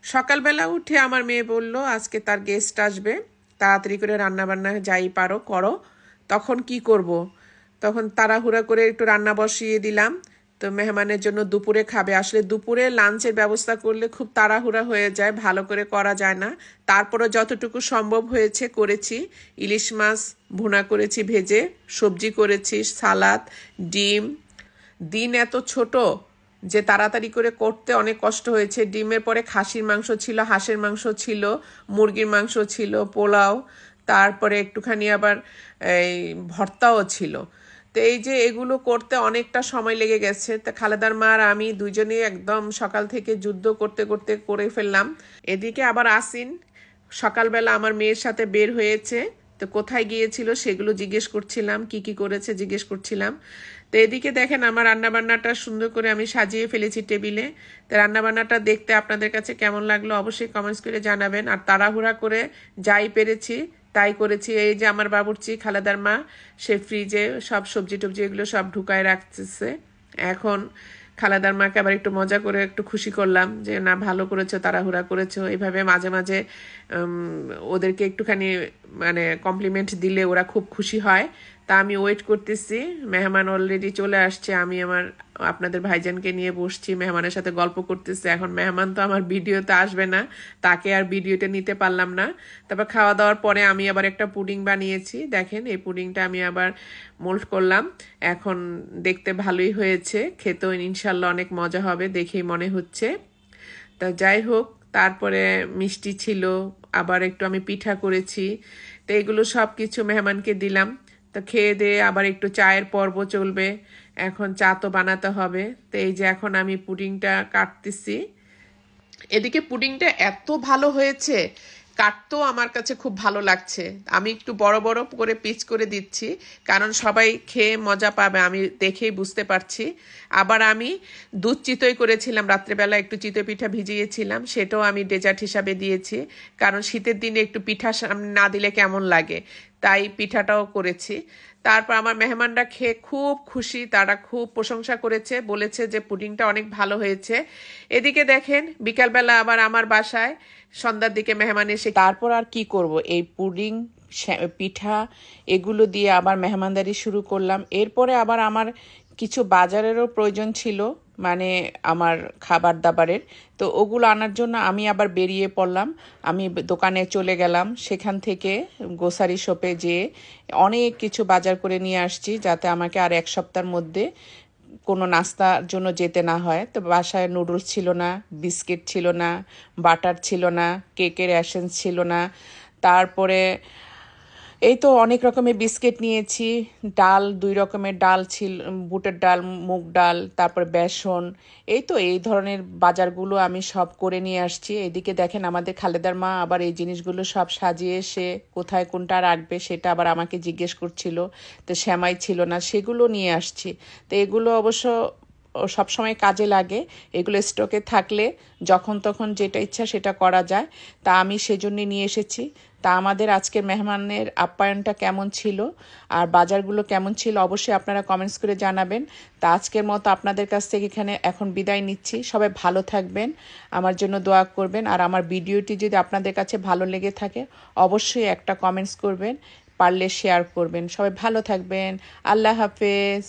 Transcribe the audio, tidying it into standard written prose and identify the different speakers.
Speaker 1: সকালবেলা উঠে আমার মেয়ে বলল আজকে তার গেস্ট আসবে, তাড়াতাড়ি করে রান্না বান্না যাই পারো করো। তখন কি করব, তখন তাড়াহুড়া করে একটু রান্না বসিয়ে দিলাম। তো মেহমানের জন্য দুপুরে খাবে, আসলে দুপুরে লাঞ্চের ব্যবস্থা করলে খুব তাড়াহুড়া হয়ে যায়, ভালো করে করা যায় না। তারপরে যতটুকু সম্ভব হয়েছে করেছি। ইলিশ মাছ ভুনা করেছি ভেজে, সবজি করেছি, সালাদ, ডিম। দিন এত ছোট যে তাড়াতাড়ি করে করতে অনেক কষ্ট হয়েছে। ডিমের পরে খাসির মাংস ছিল, হাঁসের মাংস ছিল, মুরগির মাংস ছিল, পোলাও, তারপরে একটুখানি আবার এই ভর্তাও ছিল। তো এই যে এগুলো করতে অনেকটা সময় লেগে গেছে। তা খালেদার মা আর আমি দুইজনেই একদম সকাল থেকে যুদ্ধ করতে করতে করে ফেললাম। এদিকে আবার আসিন সকালবেলা আমার মেয়ের সাথে বের হয়েছে। তো কোথায় গিয়েছিল সেগুলো জিজ্ঞেস করছিলাম, কি কি করেছে জিজ্ঞেস করছিলাম। তো এদিকে দেখেন আমার রান্নাবান্নাটা সুন্দর করে আমি সাজিয়ে ফেলেছি টেবিলে। তো রান্নাবান্নাটা দেখতে আপনাদের কাছে কেমন লাগলো অবশ্যই কমেন্টস করে জানাবেন। আর তাড়াহুড়া করে যাই পেরেছি তাই করেছি। এই যে আমার বাবুর্চি খালেদার মা, সে ফ্রিজে সব সবজি টবজি এগুলো সব ঢুকায় রাখতেছে। এখন খালেদার মাকে আবার একটু মজা করে একটু খুশি করলাম যে না ভালো করেছো, তাড়াহুড়া করেছো। এইভাবে মাঝে মাঝে ওদেরকে একটুখানি মানে কমপ্লিমেন্ট দিলে ওরা খুব খুশি হয়। তা আমি ওয়েট করতেছি, মেহমান অলরেডি চলে আসছে। আমি আপনাদের ভাইজানকে নিয়ে বসছি, মেহমানের সাথে গল্প করতেছি। এখন মেহমান তো আমার ভিডিওতে আসবে না, তাকে আর ভিডিওতে নিতে পারলাম না। তারপর খাওয়া দাওয়ার পরে আমি আবার একটা পুডিং বানিয়েছি। দেখেন এই পুডিংটা আমি আবার মোল্ড করলাম। এখন দেখতে ভালোই হয়েছে, খেতেও ইনশাল্লাহ অনেক মজা হবে দেখেই মনে হচ্ছে। তা যাই হোক, তারপরে মিষ্টি ছিল, আবার একটু আমি পিঠা করেছি। তো এগুলো সব কিছু মেহমানকে দিলাম। তো খেয়ে দিয়ে আবার একটু চায়ের পর্ব চলবে। এখন চা তো বানাতে হবে। তো এই যে এখন আমি পুডিংটা কাটতেছি। এদিকে পুডিংটা এত ভালো হয়েছে, কাটতেও আমার কাছে খুব ভালো লাগছে। আমি একটু বড় বড় করে পিচ করে দিচ্ছি, কারণ সবাই খেয়ে মজা পাবে, আমি দেখেই বুঝতে পারছি। আবার আমি দুধ চিতই করেছিলাম রাত্রেবেলা, একটু চিতই পিঠা ভিজিয়েছিলাম, সেটাও আমি ডেজার্ট হিসাবে দিয়েছি। কারণ শীতের দিনে একটু পিঠা না দিলে কেমন লাগে, তাই পিঠাটাও করেছি। তারপর আমার মেহমানরা খেয়ে খুব খুশি, তারা খুব প্রশংসা করেছে, বলেছে যে পুডিংটা অনেক ভালো হয়েছে। এদিকে দেখেন বিকালবেলা আবার আমার বাসায় সন্ধ্যার দিকে মেহমান এসে, তারপর আর কি করব, এই পুডিং পিঠা এগুলো দিয়ে আবার মেহমানদারি শুরু করলাম। এরপরে আবার আমার কিছু বাজারেরও প্রয়োজন ছিল, মানে আমার খাবার দাবারের। তো ওগুলো আনার জন্য আমি আবার বেরিয়ে পড়লাম। আমি দোকানে চলে গেলাম, সেখান থেকে গ্রোসারি শপে যেয়ে অনেক কিছু বাজার করে নিয়ে আসছি, যাতে আমাকে আর এক সপ্তাহের মধ্যে কোনো নাস্তার জন্য যেতে না হয়। তো বাসায় নুডলস ছিল না, বিস্কিট ছিল না, বাটার ছিল না, কেকের অ্যাসেন্স ছিল না। তারপরে এই তো অনেক রকমের বিস্কিট নিয়েছি, ডাল 2 রকমের ডাল ছিল, বুটের ডাল, মুগ ডাল, তারপর বেসন। এই তো এই ধরনের বাজারগুলো আমি সব করে নিয়ে আসছি। এদিকে দেখেন আমাদের খালেদার মা আবার এই জিনিসগুলো সব সাজিয়ে এসে কোথায় কোনটা রাখবে সেটা আবার আমাকে জিজ্ঞেস করছিল। তো সেমাই ছিল না, সেগুলো নিয়ে আসছি। তো এগুলো অবশ্য সবসময় কাজে লাগে, এগুলো স্টকে থাকলে যখন তখন যেটা ইচ্ছা সেটা করা যায়। তা আমি সেজন্য নিয়ে এসেছি। তা আমাদের আজকের মেহমানের আপ্যায়নটা কেমন ছিল আর বাজারগুলো কেমন ছিল অবশ্যই আপনারা কমেন্টস করে জানাবেন। তা আজকের মতো আপনাদের কাছ থেকে এখানে এখন বিদায় নিচ্ছি। সবাই ভালো থাকবেন, আমার জন্য দোয়া করবেন। আর আমার ভিডিওটি যদি আপনাদের কাছে ভালো লেগে থাকে অবশ্যই একটা কমেন্টস করবেন, পারলে শেয়ার করবেন। সবাই ভালো থাকবেন। আল্লাহ হাফেজ।